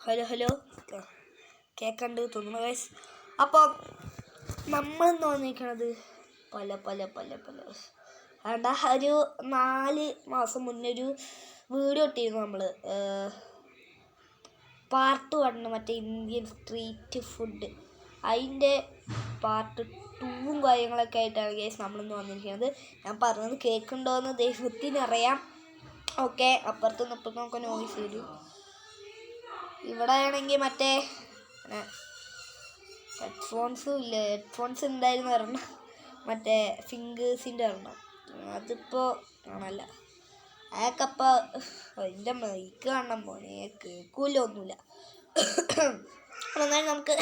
Hello hello കേൾക്കണ്ട് തോന്നുന്നു guys. അപ്പോൾ നമ്മളെന്ന് വന്നിരിക്കണത് പല പല പല പല വേണ്ട ഒരു 4 മാസം മുന്നേ ഒരു വീഡിയോ ഇട്ടിരുന്നു നമ്മൾ. പാർട്ട് 1 മറ്റേ ഇന്ത്യൻ സ്ട്രീറ്റ് ഫുഡ്, അതിൻ്റെ പാർട്ട് 2 കാര്യങ്ങളൊക്കെ ആയിട്ടാണ് ഗൈസ് നമ്മളിന്ന് വന്നിരിക്കുന്നത്. ഞാൻ പറഞ്ഞത് കേൾക്കുന്നുണ്ടോയെന്ന് ദൈവത്തിനറിയാം. ഓക്കെ, അപ്പുറത്തും ഇപ്പുറത്തും ഒക്കെ നോയ്സ് വരും. ഇവിടെ ആണെങ്കിൽ മറ്റേ ഹെഡ്ഫോൺസും ഇല്ല. ഹെഡ്ഫോൺസ് ഉണ്ടായിരുന്നു പറഞ്ഞ മറ്റേ ഫിംഗേഴ്സിൻ്റെ പറഞ്ഞ അതിപ്പോൾ കാണല്ല. അതൊക്കെപ്പോൾ എൻ്റെ മൈക്ക് കാണണം പോനെ, കേൾക്കൂല ഒന്നുമില്ല. എന്നാലും നമുക്ക്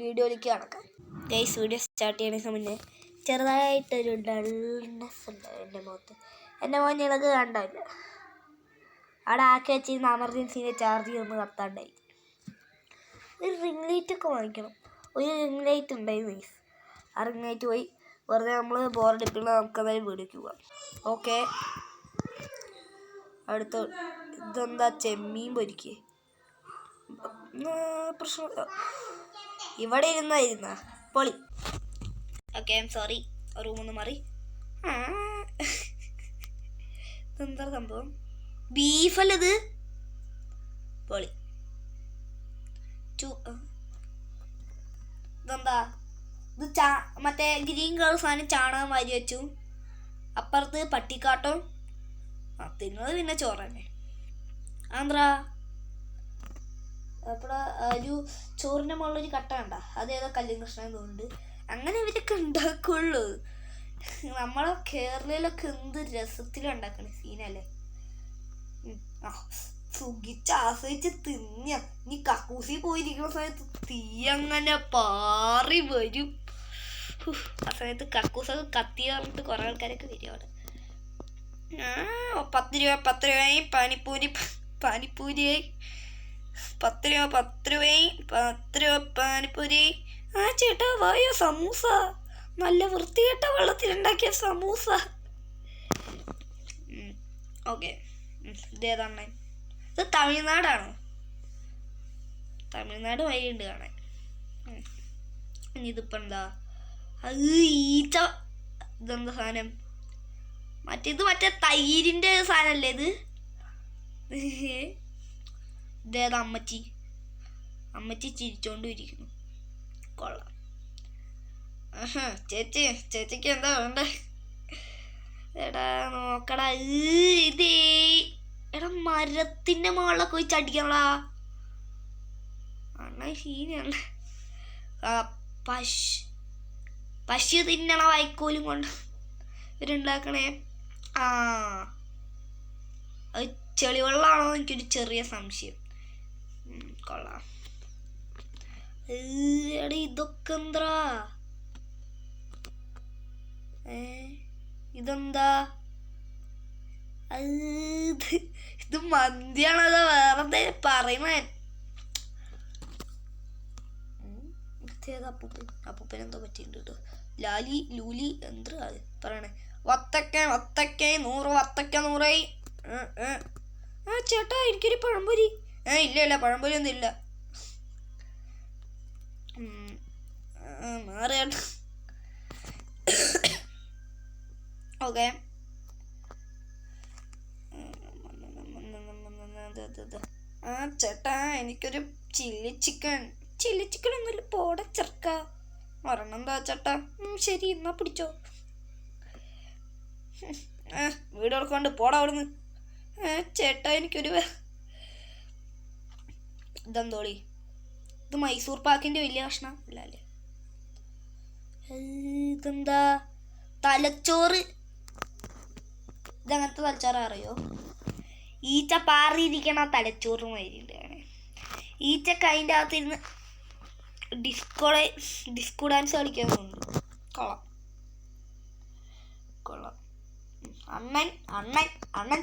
വീഡിയോയിലേക്ക് കടക്കാം ഗൈസ്. വീഡിയോ സ്റ്റാർട്ട് ചെയ്യണതിന് മുന്നേ ചെറുതായിട്ടൊരു ഡൾനെസ് ഉണ്ട് എൻ്റെ മുഖത്ത്. എൻ്റെ മോൻ ഇളക് കണ്ടില്ല, അവിടെ ആക്കി വെച്ചിരുന്ന എമർജൻസിൻ്റെ ചാർജ് ഒന്ന് കത്താണ്ടായി. ഒരു റിംഗ് ലൈറ്റൊക്കെ വാങ്ങിക്കണം. ഒരു റിംഗ് ലൈറ്റ് ഉണ്ടായിരുന്നു ഗൈസ്. ആ റിംഗ് ലൈറ്റ് പോയി. വെറുതെ നമ്മൾ ബോറടിപ്പിക്കുന്ന നമുക്കതായത് വീഡിയോക്ക് പോകാം. ഓക്കെ, അടുത്ത ഇതെന്താ ചെമ്മീൻ പൊരിക്കേ? പ്രശ്നം ഇവിടെ ഇരുന്ന പൊളി. ഓക്കെ, ഐ എം സോറി, റൂമൊന്ന് മാറി. ഇതെന്താ സംഭവം? ബീഫല്ലത് പൊളി. ഇതെന്താ ഇത്? മറ്റേ ഗ്രീൻ കളർ സാധനം ചാണകം വാരി വെച്ചു. അപ്പുറത്ത് പട്ടിക്കാട്ടം. തിന്നത് പിന്നെ ചോറ് തന്നെ. ആന്ധ്രാ അപ്പോൾ ഒരു ചോറിൻ്റെ മുകളിലൊരു കട്ട കണ്ട, അതേതോ കല്ലും കൃഷ്ണൻ തോന്നുന്നുണ്ട്. അങ്ങനെ ഇവരൊക്കെ ഉണ്ടാക്കുള്ളൂ. നമ്മളെ കേരളയിലൊക്കെ എന്ത് രസത്തിലുണ്ടാക്കണേ സീനല്ലേ. സുഖിച്ച് ആസ്വദിച്ച് തിന്ന. ഇനി കക്കൂസി പോയിരിക്കുന്ന സമയത്ത് തീ അങ്ങനെ പാറി വരും. ആ സമയത്ത് കക്കൂസൊക്കെ കത്തി പറഞ്ഞിട്ട് കുറെ ആൾക്കാരൊക്കെ വരും അവിടെ. 10 രൂപയായി പാനിപ്പൂരി. 10 രൂപ പാനിപ്പൂരി. ചേട്ടാ വായോ സമൂസ, നല്ല വൃത്തികെട്ട വെള്ളത്തിലുണ്ടാക്കിയ സമൂസ. ഓക്കെ, ഇതേതാണ്? ഇത് തമിഴ്നാടാണോ? തമിഴ്നാട് വഴിയുണ്ട് കാണാൻ. ഇനി ഇതിപ്പോൾ എന്താ? അത് ഈച്ച. ഇതെന്താ സാധനം? മറ്റേ തൈരിൻ്റെ സാധനമല്ലേ ഇത്? ഇതേതാ? അമ്മച്ചി ചിരിച്ചോണ്ട് ഇരിക്കുന്നു. കൊള്ളാം. ചേച്ചിക്ക് എന്താ വേണ്ടേ? എടാ നോക്കടാ, ഇതേ എടാ മരത്തിൻ്റെ മുകളിലൊക്കെ പോയി ചടിക്കണടാ. അണ്ണ ശീനാണ്. പശു തിന്നണ വൈക്കോലും കൊണ്ട് ഇവരുണ്ടാക്കണേ. അത് ചെളിവെള്ളമാണോ എനിക്കൊരു ചെറിയ സംശയം. കൊള്ളാം. എടാ ഇതൊക്കെ എന്താ? ഇതെന്താ? ഇത് മന്തിയാണോ വേറെ എന്തായാലും പറയുന്നേ? അപ്പൂപ്പൻ എന്തോ പറ്റിയിട്ടുണ്ട് കേട്ടോ. ലൂലി എന്താ പറയണേ? വത്തക്ക 100 വത്തക്ക 100. ചേട്ടാ എനിക്കൊരു പഴംപൊരി. ഇല്ല പഴംപൊരി ഒന്നും ഇല്ല. മാറിയാണ്. ഓക്കെ, ചേട്ടാ എനിക്കൊരു ചില്ലി ചിക്കൻ ഒന്നുമില്ല. പോടെ ചെറുക്ക ഒരെണ്ണം എന്താ ചേട്ടാ? ശരി എന്നാ പിടിച്ചോ. വീട് കൊടുക്കൊണ്ട് പോടാ അവിടുന്ന്. ചേട്ടാ എനിക്കൊരു ഇതെന്തോളി? ഇത് മൈസൂർ പാക്കിൻ്റെ വലിയ കഷ്ണം അല്ല അല്ലേ? ഇതെന്താ? തലച്ചോറ്. ഇതങ്ങനത്തെ തലച്ചോറ് അറിയോ? ഈച്ച പാറിയിരിക്കണ തലച്ചോറ് മാതിരിയുണ്ട്. ഈച്ചക്ക് അതിൻ്റെ അകത്തിരുന്ന് ഡിസ്കോ ഡാൻസ് കളിക്കാനുണ്ട്. കൊള്ളാം. അണ്ണൻ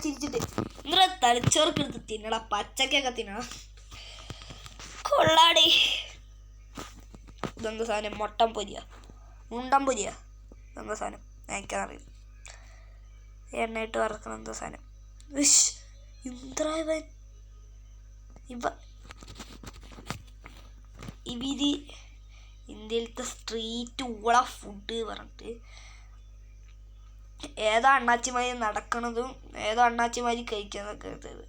ചിരിച്ചിട്ട് ഇങ്ങനെ തലച്ചോറൊക്കെ എടുത്ത് തിന്നടാ, പച്ചക്കൊക്കെ തിന്നടാ. കൊള്ളാടി. ഇതെന്താ സാധനം? മുണ്ടൻ പൊരിയാ? ഇതെന്താ സാധനം? എനിക്കറിയില്ല. എണ്ണയിട്ട് വറക്കണം എന്താ സാധനം? ഇവ ഇവർ ഇന്ത്യയിലത്തെ സ്ട്രീറ്റ് ഊള ഫുഡ് പറഞ്ഞിട്ട് ഏതോ അണ്ണാച്ചിമാരി നടക്കണതും ഏതോ അണ്ണാച്ചിമാരി കഴിക്കുന്നതൊക്കെ എടുത്തത്.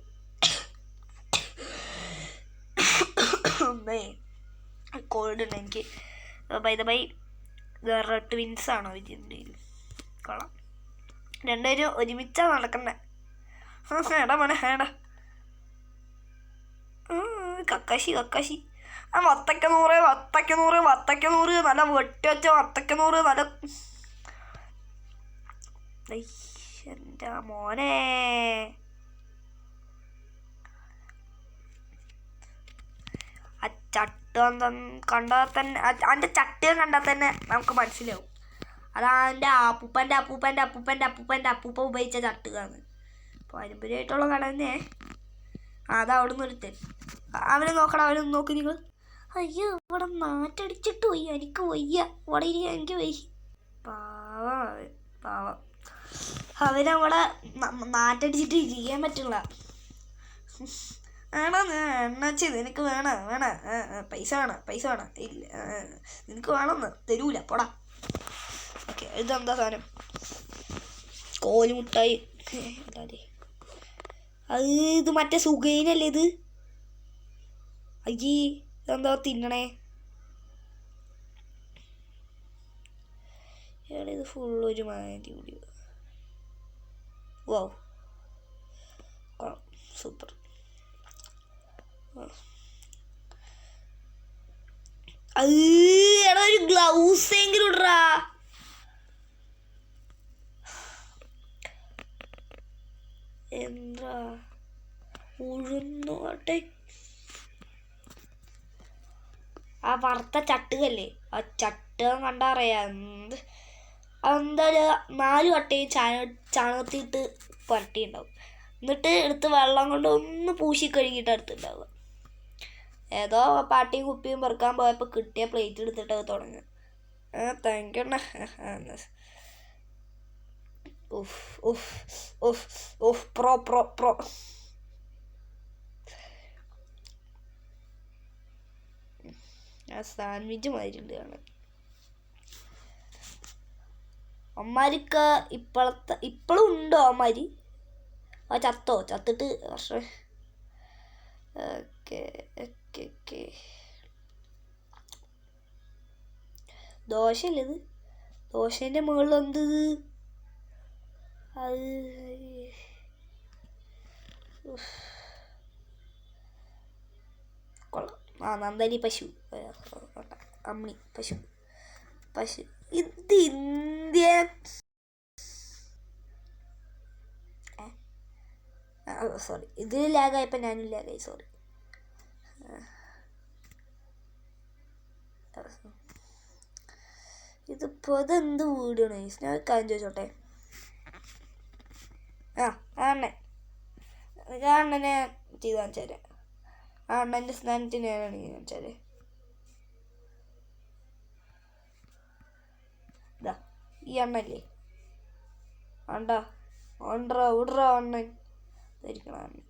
കോൾഡ് ഉണ്ട് എനിക്ക്. ബൈ ദ ബൈ വേറെ ട്വിൻസാണോ ഇതിൽ കൊള്ളാം. രണ്ടുപേരും ഒരുമിച്ചാണ് നടക്കണ്ടേ. ഹേടാ മോനെ ഹേടാ. Kakashi Kakashi. ആ വത്തക്കനൂറ് വത്തക്കനൂറ് വത്തക്കനൂറ് നല്ല വെട്ടിവെച്ച വത്തക്കനൂറ് നല്ല. എൻ്റെ മോനെ ആ ചട്ടം കണ്ടാൽ തന്നെ അതിൻ്റെ ചട്ടം കണ്ടാൽ തന്നെ നമുക്ക് മനസ്സിലാവും അതാ എൻ്റെ അപ്പൂപ്പൻ്റെ അപ്പൂപ്പൻ്റെ അപ്പൂപ്പൻ്റെ അപ്പൂപ്പൻ്റെ അപ്പൂപ്പ ഉപയോഗിച്ച ചട്ടുകാന്ന്. പാരമ്പര്യമായിട്ടുള്ള കട തന്നെ. അതാ അവിടെ നിന്ന് ഒരുത്തൻ. അവനെ നോക്കണം, അവനെ നോക്കി നിങ്ങൾ. അയ്യോ ഇവിടെ നാറ്റടിച്ചിട്ട് വയ്യ, എനിക്ക് വയ്യ, ഇവിടെ ഇരിക്കാൻ എനിക്ക് വയ്യ. പാവം പാവം അവനവിടെ നാറ്റടിച്ചിട്ട് ഇരിക്കാൻ പറ്റില്ല. ആണോ എണ്ണാച്ചി നിനക്ക് വേണം വേണം പൈസ വേണം പൈസ വേണം. ഇല്ല നിനക്ക് വേണമെന്ന് തരൂല പോടാ. ഓക്കെ ഇതെന്താ സാധനം? കോലുമുട്ടായി. എന്താ അത്? ഇത് മറ്റേ സുഖൈനല്ലേ ഇത്? അയ്യേ ഇതെന്താ തിന്നണേ? ഇത് ഫുള്ളൊരു മാറ്റി കൂടി. Wow super. അത് എടാ ഒരു ഗ്ലൗസ് എങ്കിലും ഇടറാ. എന്താ ഉഴുന്നോട്ടെ. ആ വറുത്ത ചട്ടുകല്ലേ, ആ ചട്ടുകം കണ്ടാ അറിയാം എന്ത്. അതെന്തായാലും 4 വട്ടയും ചാണകത്തിട്ട് പുരട്ടിയിട്ടുണ്ടാവും. എന്നിട്ട് എടുത്ത് വെള്ളം കൊണ്ട് ഒന്ന് പൂശി കഴുകിയിട്ട് എടുത്തിട്ടുണ്ടാവുക. ഏതോ പാട്ടിയും കുപ്പിയും പെറുക്കാൻ പോയപ്പോൾ കിട്ടിയ പ്ലേറ്റ് എടുത്തിട്ട് തുടങ്ങുക. Thank you. Uff uff uff uff pro pro pro. ആ സാൻഡ്വിച്ച് മാതിരിണ്ട് കാണാൻ. അമ്മാരിക്ക് ഇപ്പോഴും ഉണ്ടോ അമ്മാരി? ആ ചത്തോ? ചത്തിട്ട് വർഷം. Okay okay okay. ദോശയല്ലേ ഇത്? ദോശേൻ്റെ മുകളിൽ എന്ത്? അത് കൊള്ളാം. ആ നന്ദനി പശു, അമ്മിണി പശു പശു. ഇത് ഇന്ത്യ. സോറി ഇതിൽ ലാഗായപ്പോൾ ഞാനും ലാഗായി, സോറി. ഇതിപ്പോൾ ഇതെന്ത് വീഡിയോ ആണ്? ഞാൻ കാര്യം ചോദിച്ചോട്ടെ. ആ അണ്ണൻ അണ്ണനെ ചെയ്ത് കാണിച്ചാൽ ആ അണ്ണൻ്റെ സ്നാനത്തിന് ഞാനാണ് കാണിച്ചാൽ. ഇതാ ഈ അണ്ണല്ലേ ആണ്ടാ ഓണ്ട്രാ വിട്രാ അണ്ണൻ ധരിക്കണ അണ്ണൻ.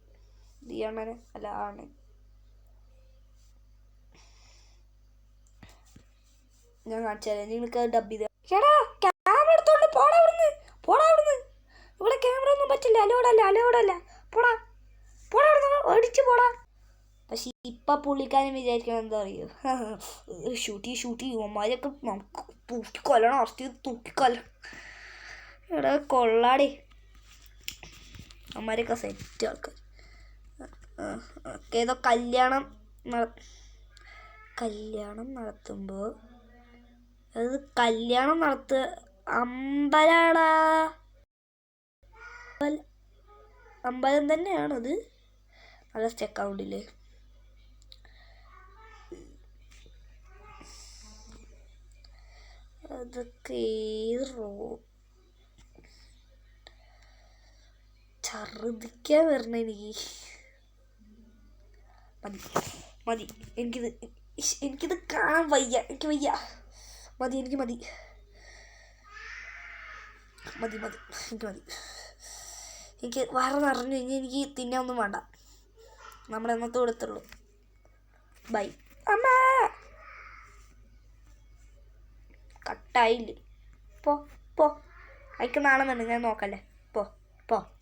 ഇത് ഈ അണ്ണന് അല്ല ആ അണ്ണൻ. ഞാൻ കാണിച്ചാലേ നിങ്ങൾക്ക് ഡബ് ചെയ്ത്. ചേട്ടാ ക്യാമറ എടുത്തോണ്ട് പോടാ അവിടുന്ന്, പോടാ അവിടുന്ന്. ഇവിടെ ക്യാമറ ഒന്നും പറ്റില്ല, അലോടല്ല അലോടല്ല. പോടാ പോടാ അവിടുന്ന്, ഓടിച്ച് പോടാ. പക്ഷെ ഇപ്പം പുള്ളിക്കാരൻ വിചാരിക്കണം എന്താ അറിയോ, ഷൂട്ടി ഉമ്മാരൊക്കെ നമുക്ക് തൂക്കിക്കൊല്ലണം, അറസ്റ്റ് ചെയ്ത് തൂക്കിക്കൊല്ലണം. ഇവിടെ കൊള്ളാടി അമ്മമാരൊക്കെ സെറ്റ് ആൾക്കാർ. ഏതോ കല്യാണം നടത്തുമ്പോൾ അത് കല്യാണം നടത്തുക അമ്പലാടാ. അമ്പലം തന്നെയാണത്. നല്ല സ്റ്റെക്ക് ആവുന്നില്ലേ? അതൊക്കെ ഛർദിക്കാൻ വരണ എനിക്ക്. മതി എനിക്കിത് കാണാൻ വയ്യ, എനിക്ക് വയ്യ. എനിക്ക് മതി എനിക്ക് വയറ് നിറഞ്ഞു കഴിഞ്ഞാൽ എനിക്ക് തിന്നാൻ ഒന്നും വേണ്ട. നമ്മളെന്നത്തെ കൊടുത്തുള്ളൂ. ബൈ അമ്മ. കട്ടായില്ലേ. പോ പോ അയക്ക് നാളെ വന്നു ഞാൻ നോക്കല്ലേ. പോ പോ.